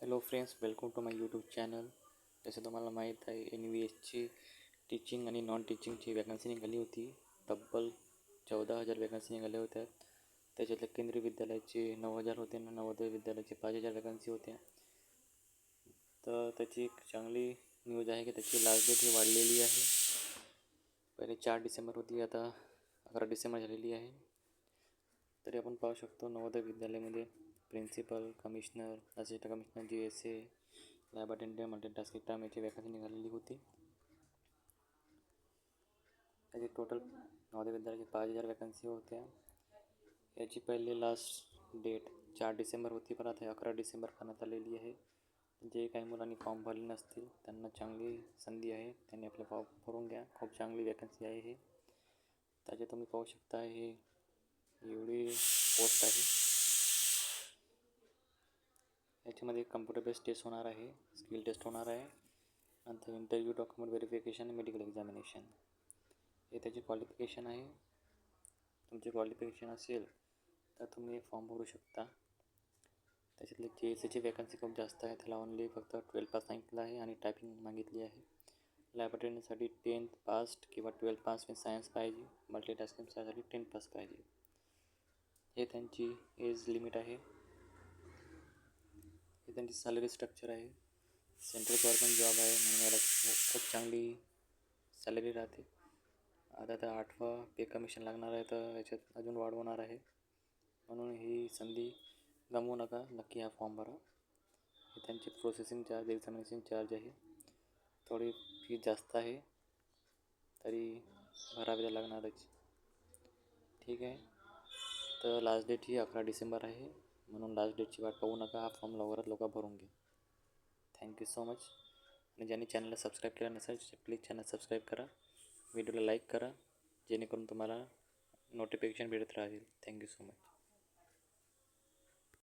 Hello friends, welcome to my YouTube channel. जसं तुम्हाला माहीत आहे, NVSची टीचिंग आणि नॉन टीचिंगची वॅकन्सी निघाली होती. तब्बल 14,000 वॅकन्सी निघाल्या होत्या. त्याच्यातल्या केंद्रीय विद्यालयाचे 9,000 होते आणि नवोदय विद्यालयाचे 5,000 वॅकन्सी होत्या. तर त्याची एक चांगली न्यूज आहे की त्याची लास्ट डेट ही वाढलेली आहे. पहिले 4 डिसेंबर होती, आता 11 डिसेंबर झालेली आहे. तरी आपण पाहू शकतो नवोदय विद्यालयामध्ये principal, commissioner, assistant commissioner, GSA, lab attendant, multitasking time याची वॅकन्सी निघालेली होती. त्याची टोटल नवोदय विद्यालयाची 5,000 वॅकन्सी होत्या. याची पहिले लास्ट डेट 4 डिसेंबर होती, पण आता 11 डिसेंबर करण्यात आलेली आहे. जे काही मुलांनी फॉर्म भरले नसतील त्यांना चांगली संधी आहे, त्यांनी आपले फॉर्म भरून घ्या. खूप चांगली वॅकन्सी आहे. त्याचे तुम्ही पाहू शकता, हे एवढी पोस्ट आहे. याच्यामध्ये कम्प्युटर बेस्ड टेस्ट होणार आहे, स्किल टेस्ट होणार आहे, नंतर interview, document verification, medical examination हे त्याचे क्वालिफिकेशन आहे. तुमचे क्वालिफिकेशन असेल तर तुम्ही फॉर्म भरू शकता. त्याच्यातले GSAची वॅकन्सी खूप जास्त आहे. त्याला ओनली फक्त 12 पास सांगितलं आहे आणि टायपिंग मागितली आहे. लॅब अटेंडंटसाठी 10th पास्ट किंवा 12th पास विथ सायन्स पाहिजे. मल्टीटास्किंगसाठी 10th पास पाहिजे. हे त्यांची एज लिमिट आहे. हे त्यांची सॅलरी स्ट्रक्चर आहे. सेंट्रल गव्हर्नमेंट जॉब आहे म्हणून याला खूप चांगली सॅलरी राहते. आता तर 8वा पे कमिशन लागणार आहे, तर याच्यात अजून वाढवणार आहे. म्हणून ही संधी गमवू नका, नक्की हा फॉर्म भरा. हे त्यांचे प्रोसेसिंग चार्ज, एक्झामिनेशन चार्ज आहे. थोडी फी जास्त आहे, तरी भरावी लागणारच. ठीक आहे. तर लास्ट डेट ही 11 डिसेंबर आहे, म्हणून लास्ट डेटची वाट पाहू नका. हा फॉर्म लवकरात लवकर भरून घ्या. Thank you so much. आणि ज्यांनी चॅनलला सबस्क्राईब केलं नसेल प्लीज चॅनल सबस्क्राईब करा, व्हिडिओला लाईक करा, जेणेकरून तुम्हाला नोटिफिकेशन भेटत राहील. Thank you so much.